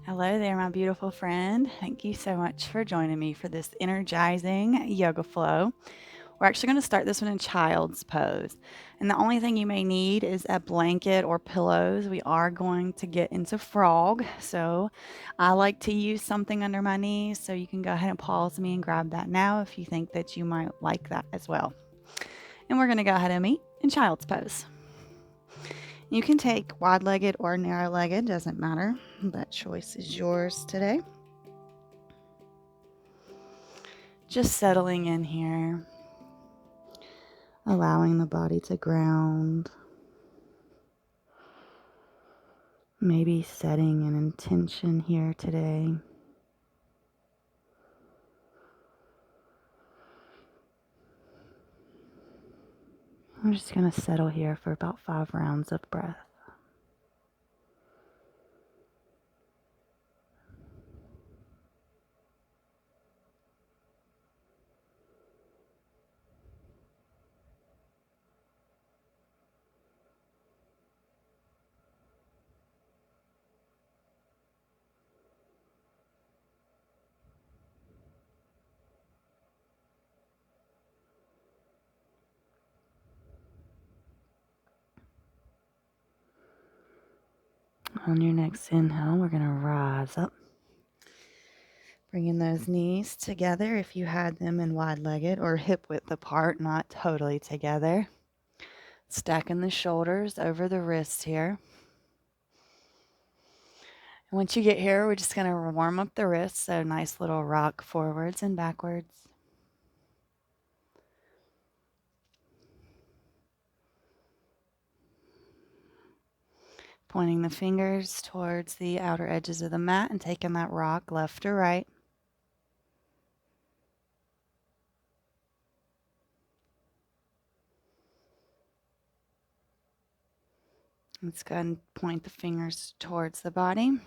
Hello there, my beautiful friend. Thank you so much for joining me for this energizing yoga flow. We're actually going to start this one in child's pose. And the only thing you may need is a blanket or pillows. We are going to get into frog. So I like to use something under my knees. So you can go ahead and pause me and grab that now if you think that you might like that as well. And we're going to go ahead and meet in child's pose. You can take wide-legged or narrow-legged, doesn't matter. That choice is yours today. Just settling in here, allowing the body to ground. Maybe setting an intention here today. I'm just going to settle here for about 5 rounds of breath. On your next inhale, we're going to rise up. Bringing those knees together if you had them in wide-legged or hip width apart, not totally together. Stacking the shoulders over the wrists here. And once you get here, we're just going to warm up the wrists, so nice little rock forwards and backwards. Pointing the fingers towards the outer edges of the mat and taking that rock left or right. Let's go ahead and point the fingers towards the body.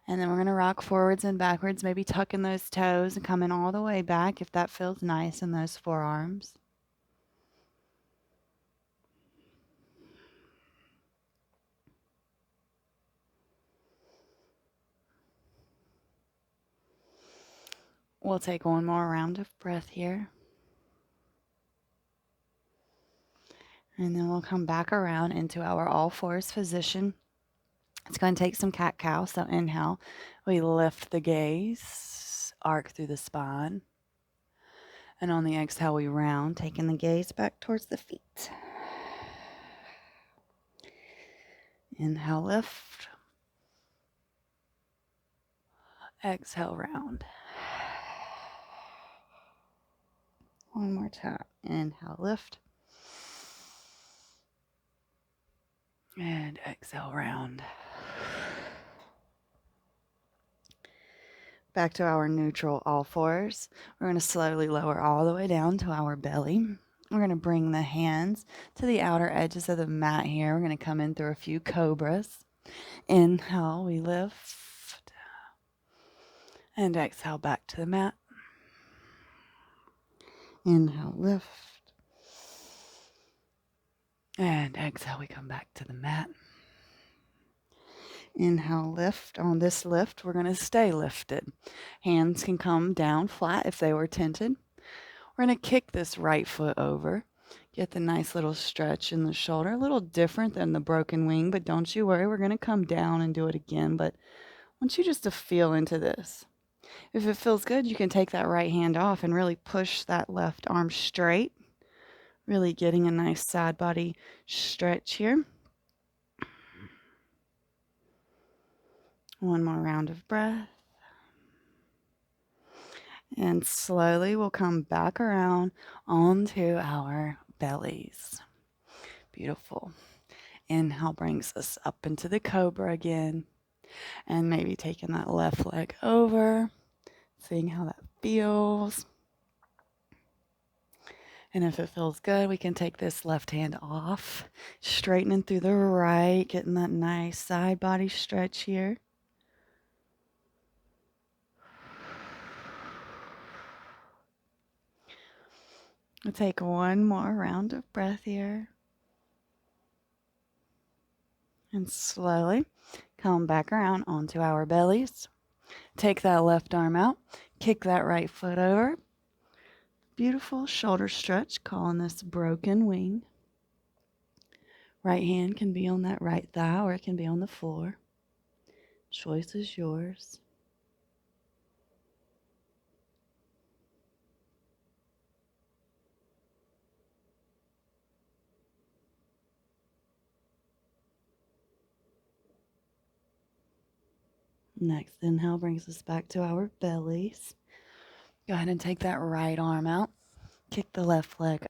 And then we're going to rock forwards and backwards, maybe tucking those toes and coming all the way back if that feels nice in those forearms. We'll take one more round of breath here. And then we'll come back around into our all fours position. It's going to take some cat-cow. So inhale, we lift the gaze, arc through the spine. And on the exhale, we round, taking the gaze back towards the feet. Inhale, lift. Exhale, round. One more time. Inhale, lift. And exhale, round. Back to our neutral all fours. We're going to slowly lower all the way down to our belly. We're going to bring the hands to the outer edges of the mat here. We're going to come in through a few cobras. Inhale, we lift. And exhale, back to the mat. Inhale, lift. And exhale, we come back to the mat. Inhale, lift. On this lift, we're going to stay lifted. Hands can come down flat if they were tented. We're going to kick this right foot over. Get the nice little stretch in the shoulder. A little different than the broken wing, but don't you worry. We're going to come down and do it again. But I want you just to feel into this. If it feels good, you can take that right hand off and really push that left arm straight. Really getting a nice side body stretch here. One more round of breath. And slowly we'll come back around onto our bellies. Beautiful. Inhale brings us up into the cobra again. And maybe taking that left leg over, seeing how that feels. And if it feels good, we can take this left hand off, straightening through the right, getting that nice side body stretch here. We'll take one more round of breath here. And slowly come back around onto our bellies. Take that left arm out, kick that right foot over. Beautiful shoulder stretch, calling this broken wing. Right hand can be on that right thigh or it can be on the floor. Choice is yours. Next inhale brings us back to our bellies. Go ahead and take that right arm out. Kick the left leg.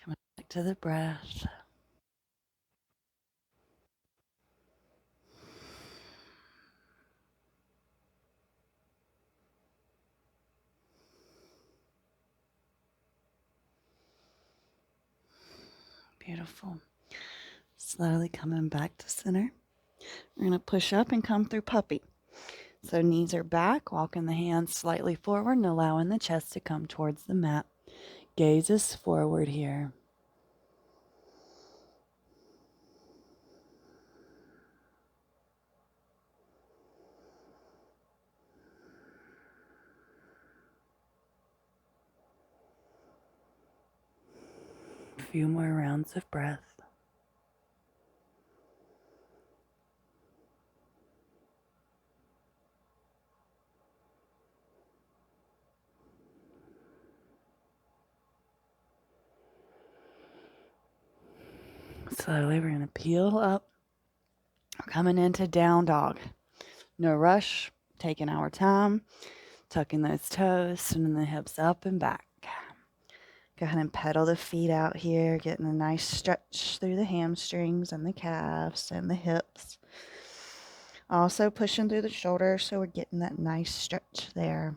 Come back to the breath. Beautiful. Slowly coming back to center. We're going to push up and come through puppy. So knees are back, walking the hands slightly forward and allowing the chest to come towards the mat. Gaze is forward here. A few more rounds of breath. Slowly, we're going to peel up. We're coming into down dog. No rush, taking our time, tucking those toes, sending the hips up and back. Go ahead and pedal the feet out here, getting a nice stretch through the hamstrings and the calves and the hips. Also pushing through the shoulders, so we're getting that nice stretch there.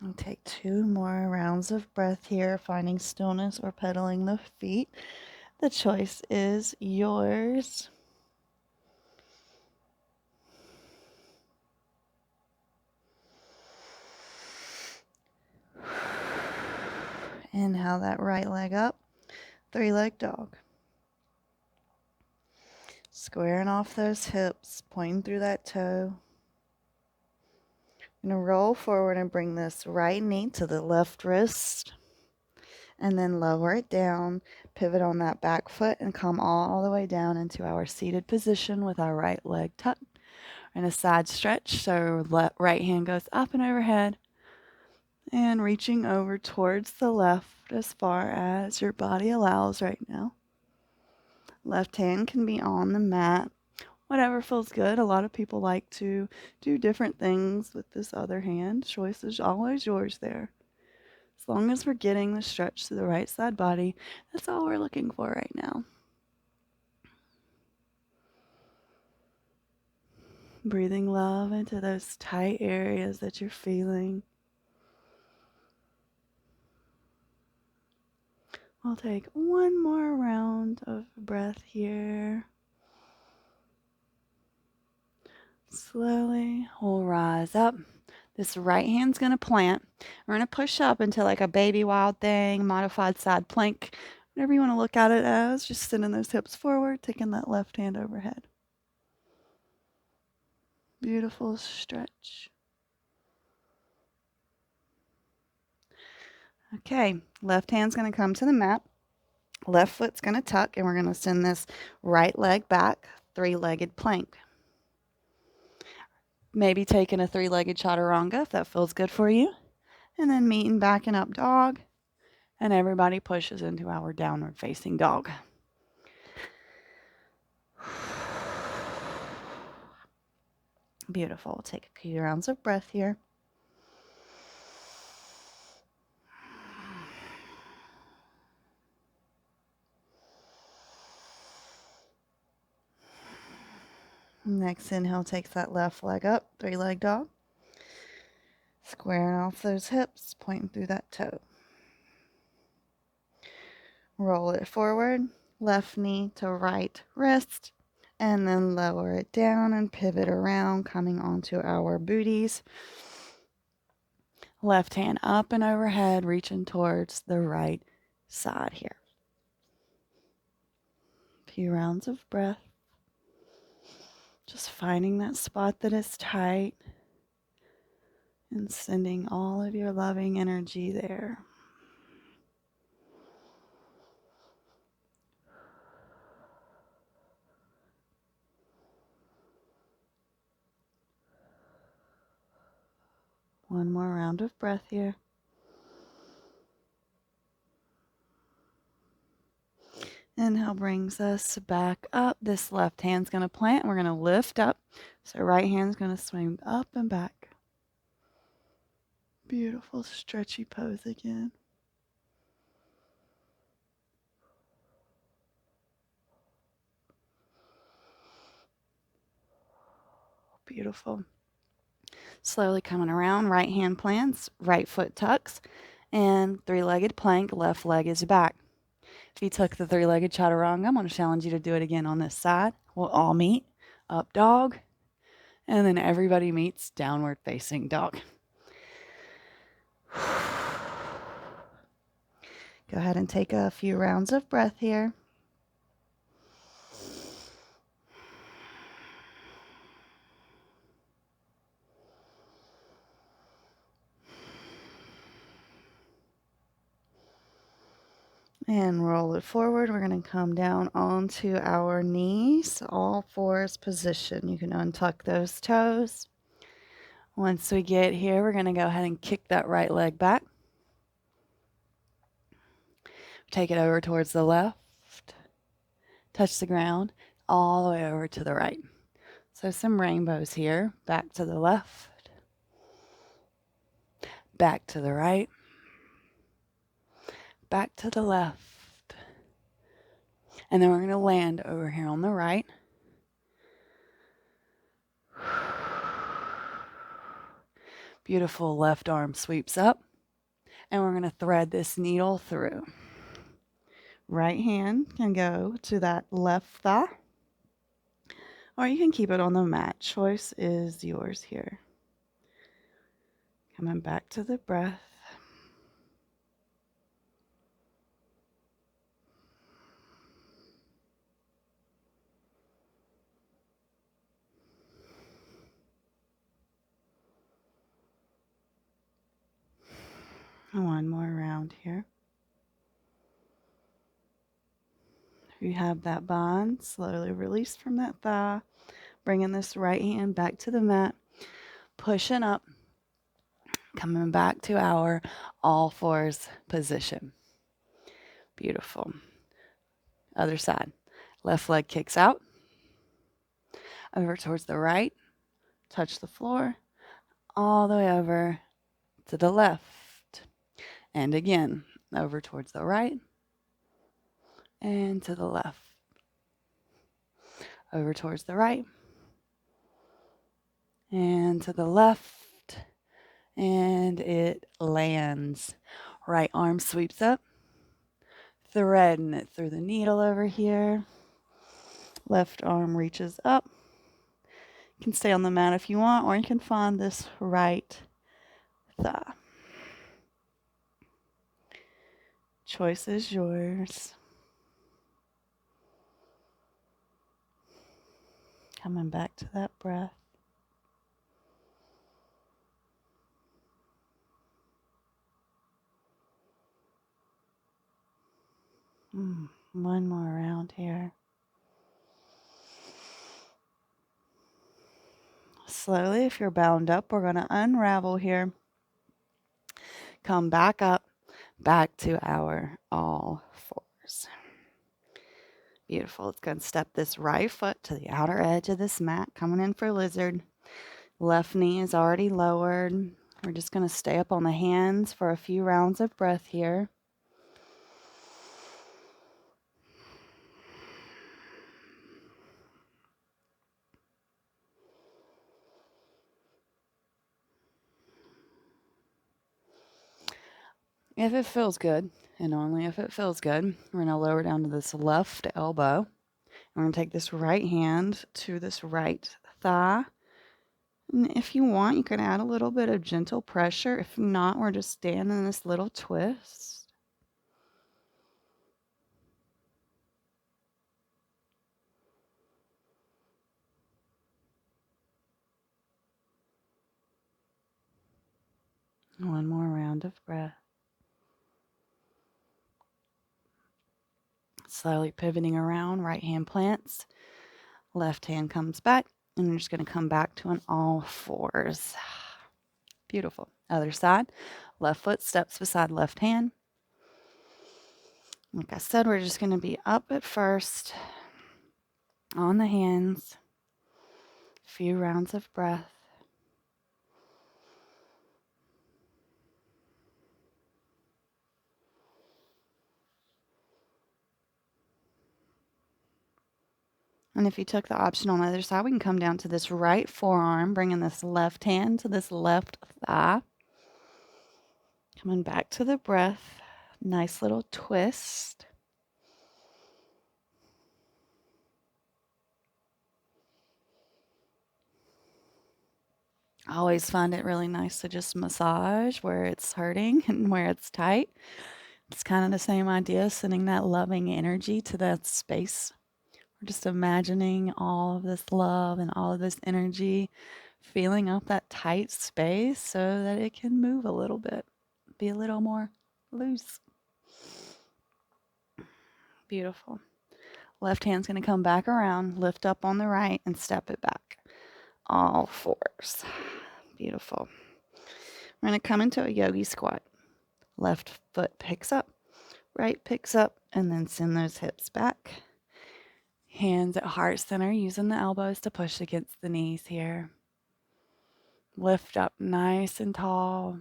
We'll take 2 more rounds of breath here, finding stillness or pedaling the feet. The choice is yours. Inhale that right leg up, 3-leg dog. Squaring off those hips, pointing through that toe. I'm going to roll forward and bring this right knee to the left wrist. And then lower it down, pivot on that back foot, and come all the way down into our seated position with our right leg tucked. And a side stretch, so right hand goes up and overhead. And reaching over towards the left as far as your body allows right now. Left hand can be on the mat. Whatever feels good. A lot of people like to do different things with this other hand. Choice is always yours there. As long as we're getting the stretch to the right side body, that's all we're looking for right now. Breathing love into those tight areas that you're feeling. We'll take 1 more round of breath here. Slowly, we'll rise up. This right hand's going to plant. We're going to push up into like a baby wild thing, modified side plank, whatever you want to look at it as. Just sending those hips forward, taking that left hand overhead. Beautiful stretch. Okay, left hand's going to come to the mat. Left foot's going to tuck, and we're going to send this right leg back, 3-legged plank. Maybe taking a 3-legged chaturanga if that feels good for you. And then meeting back in up dog. And everybody pushes into our downward facing dog. Beautiful. Take a few rounds of breath here. Next inhale takes that left leg up, 3-leg dog. Squaring off those hips, pointing through that toe. Roll it forward, left knee to right wrist, And then lower it down and pivot around, coming onto our booties. Left hand up and overhead, reaching towards the right side here. A few rounds of breath. Just finding that spot that is tight and sending all of your loving energy there. One more round of breath here. Inhale brings us back up. This left hand's going to plant. We're going to lift up. So right hand's going to swing up and back. Beautiful stretchy pose again. Beautiful. Slowly coming around, right hand plants, right foot tucks, and three-legged plank, left leg is back. If you took the three-legged chaturanga, I'm going to challenge you to do it again on this side. We'll all meet up dog, and then everybody meets downward facing dog. Go ahead and take a few rounds of breath here. And roll it forward. We're going to come down onto our knees, all fours position. You can untuck those toes. Once we get here, we're going to go ahead and kick that right leg back. Take it over towards the left. Touch the ground all the way over to the right. So some rainbows here. Back to the left. Back to the right. Back to the left. And then we're going to land over here on the right. Beautiful left arm sweeps up. And we're going to thread this needle through. Right hand can go to that left thigh. Or you can keep it on the mat. Choice is yours here. Coming back to the breath. One more round here. If you have that bind, slowly release from that thigh. Bringing this right hand back to the mat. Pushing up. Coming back to our all fours position. Beautiful. Other side. Left leg kicks out. Over towards the right. Touch the floor. All the way over to the left. And again, over towards the right. And to the left. Over towards the right. And to the left. And it lands. Right arm sweeps up. Threading it through the needle over here. Left arm reaches up. You can stay on the mat if you want, or you can find this right thigh. Choice is yours. Coming back to that breath. One more round here. Slowly, if you're bound up, we're going to unravel here. Come back up, back to our all fours. Beautiful. Let's go and step this right foot to the outer edge of this mat. Coming in for lizard. Left knee is already lowered. We're just going to stay up on the hands for a few rounds of breath here. If it feels good, and only if it feels good, we're going to lower down to this left elbow I'm going to take this right hand to this right thigh. And if you want, you can add a little bit of gentle pressure. If not, we're just staying in this little twist. One more round of breath. Slowly pivoting around, right hand plants, left hand comes back, and you're just going to come back to an all fours. Beautiful. Other side, left foot steps beside left hand. Like I said, we're just going to be up at first, on the hands, a few rounds of breath. And if you took the option on the other side, we can come down to this right forearm, bringing this left hand to this left thigh. Coming back to the breath. Nice little twist. I always find it really nice to just massage where it's hurting and where it's tight. It's kind of the same idea, sending that loving energy to that space. We're just imagining all of this love and all of this energy feeling up that tight space so that it can move a little bit, be a little more loose. Beautiful. Left hand's going to come back around, lift up on the right, and step it back. All fours. Beautiful. We're going to come into a yogi squat. Left foot picks up, right picks up, and then send those hips back. Hands at heart center, using the elbows to push against the knees here. Lift up nice and tall.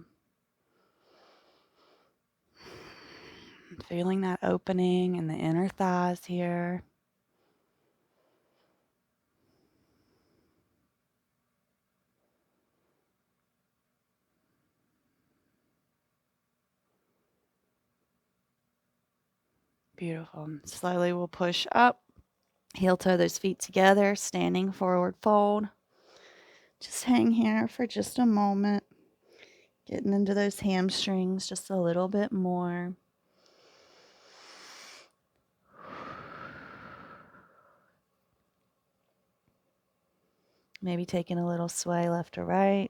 Feeling that opening in the inner thighs here. Beautiful. Slowly we'll push up. Heel toe those feet together, standing forward fold. Just hang here for just a moment. Getting into those hamstrings just a little bit more. Maybe taking a little sway left or right.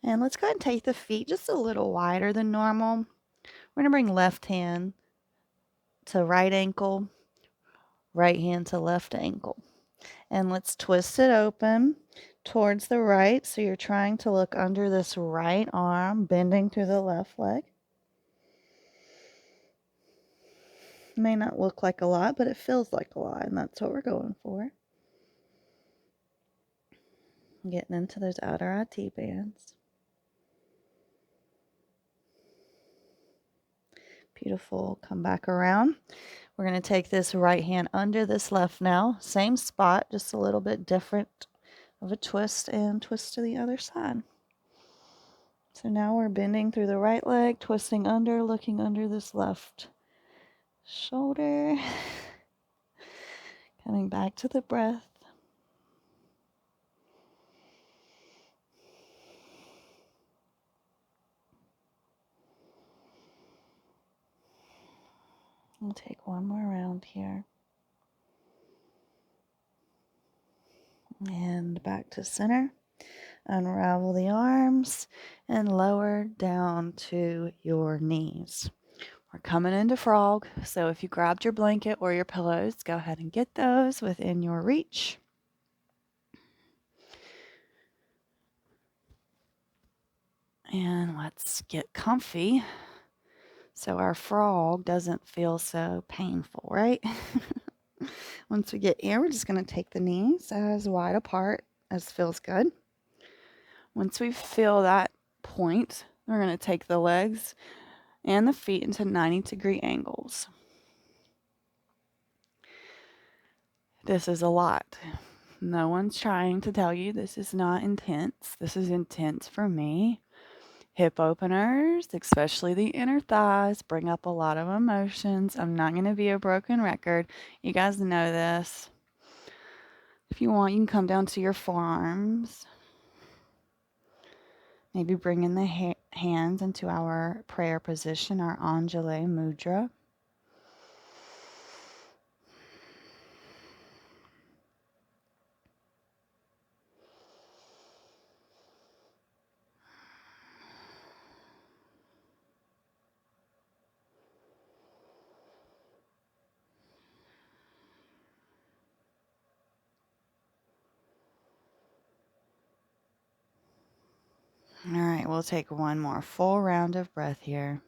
And let's go ahead and take the feet just a little wider than normal. We're going to bring left hand to right ankle, right hand to left ankle. And let's twist it open towards the right. So you're trying to look under this right arm, bending through the left leg. May not look like a lot, but it feels like a lot, and that's what we're going for. Getting into those outer IT bands. Beautiful. Come back around. We're going to take this right hand under this left now. Same spot, just a little bit different of a twist, and twist to the other side. So now we're bending through the right leg, twisting under, looking under this left shoulder. Coming back to the breath. We'll take one more round here. And back to center. Unravel the arms and lower down to your knees. We're coming into frog, so if you grabbed your blanket or your pillows, go ahead and get those within your reach. And let's get comfy so our frog doesn't feel so painful, right? Once we get in, we're just going to take the knees as wide apart as feels good. Once we feel that point, we're going to take the legs and the feet into 90-degree angles. This is a lot. No one's trying to tell you this is not intense. This is intense for me. Hip openers, especially the inner thighs, bring up a lot of emotions. I'm not going to be a broken record. You guys know this. If you want, you can come down to your forearms. Maybe bring in the hands into our prayer position, our Anjali Mudra. All right, we'll take one more full round of breath here.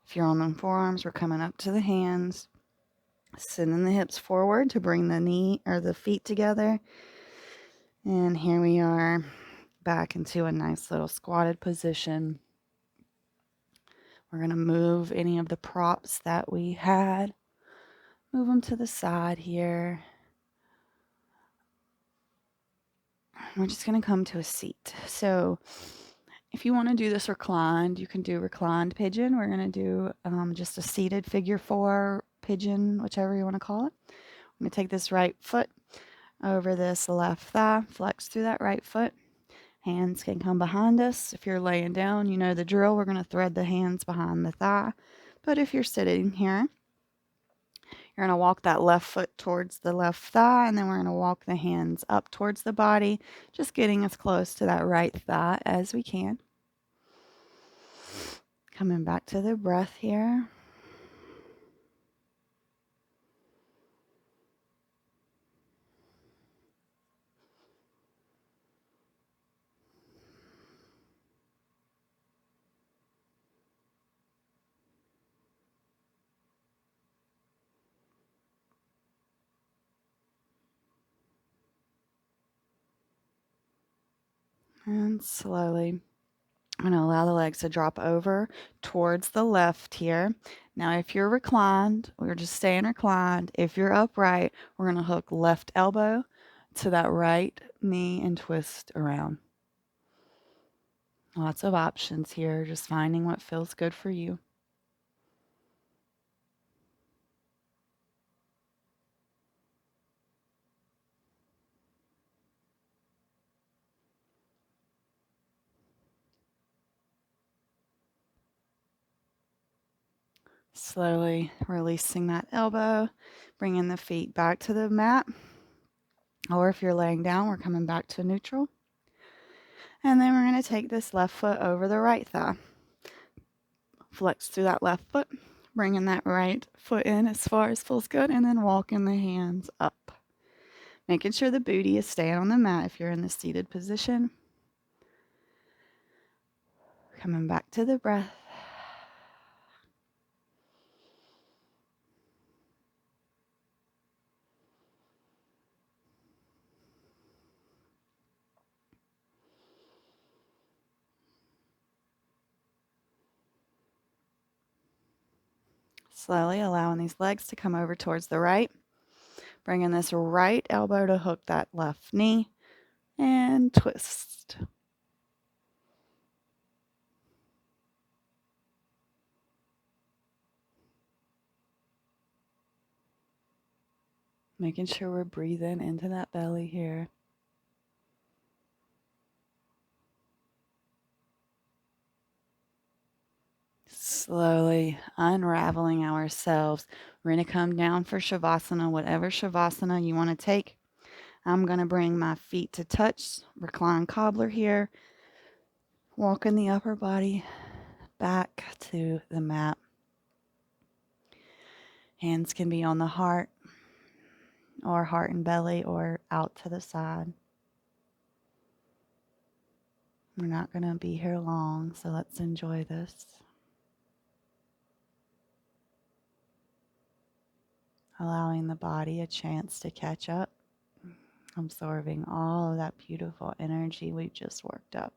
If you're on the forearms, we're coming up to the hands, sending the hips forward to bring the knee or the feet together. And here we are back into a nice little squatted position. We're going to move any of the props that we had. Move them to the side here. We're just going to come to a seat. So if you want to do this reclined, you can do reclined pigeon. We're going to do just a seated figure 4 pigeon, whichever you want to call it. I'm going to take this right foot over this left thigh, flex through that right foot. Hands can come behind us. If you're laying down, you know the drill. We're going to thread the hands behind the thigh. But if you're sitting here, you're going to walk that left foot towards the left thigh, and then we're going to walk the hands up towards the body, just getting as close to that right thigh as we can. Coming back to the breath here. And slowly, I'm going to allow the legs to drop over towards the left here. Now, if you're reclined, we're just staying reclined. If you're upright, we're going to hook left elbow to that right knee and twist around. Lots of options here, just finding what feels good for you. Slowly releasing that elbow, bringing the feet back to the mat. Or if you're laying down, we're coming back to neutral. And then we're going to take this left foot over the right thigh. Flex through that left foot, bringing that right foot in as far as feels good, and then walking the hands up. Making sure the booty is staying on the mat if you're in the seated position. Coming back to the breath. Slowly allowing these legs to come over towards the right. Bringing this right elbow to hook that left knee and twist. Making sure we're breathing into that belly here. Slowly unraveling ourselves. We're going to come down for Shavasana, whatever Shavasana you want to take. I'm going to bring my feet to touch, recline cobbler here. Walking the upper body back to the mat. Hands can be on the heart or heart and belly or out to the side. We're not going to be here long, so let's enjoy this. Allowing the body a chance to catch up, absorbing all of that beautiful energy we've just worked up.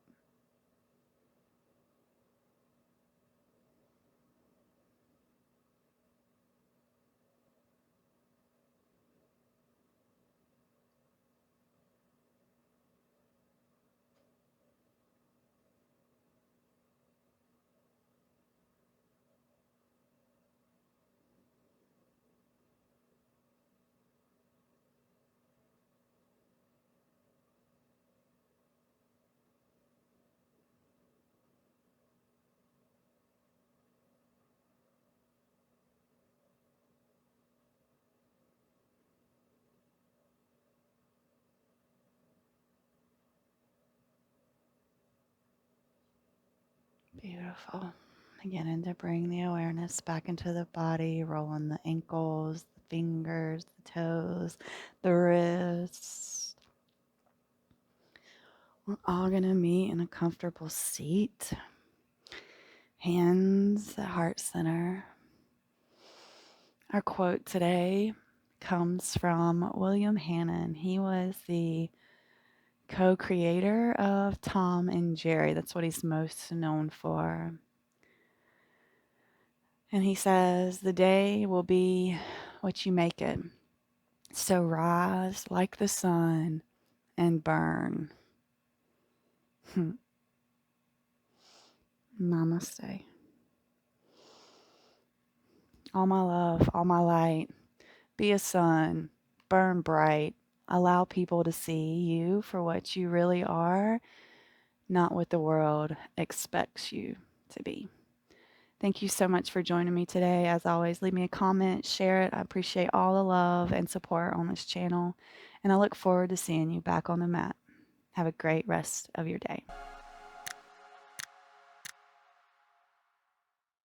Beautiful. Beginning to bring the awareness back into the body, rolling the ankles, the fingers, the toes, the wrists. We're all going to meet in a comfortable seat. Hands at heart center. Our quote today comes from William Hannon. He was the co-creator of Tom and Jerry. That's what he's most known for. And he says, "The day will be what you make it. So rise like the sun and burn." Namaste. All my love, all my light. Be a sun. Burn bright. Allow people to see you for what you really are, not what the world expects you to be. Thank you so much for joining me today. As always, leave me a comment, share it. I appreciate all the love and support on this channel, and I look forward to seeing you back on the mat. Have a great rest of your day.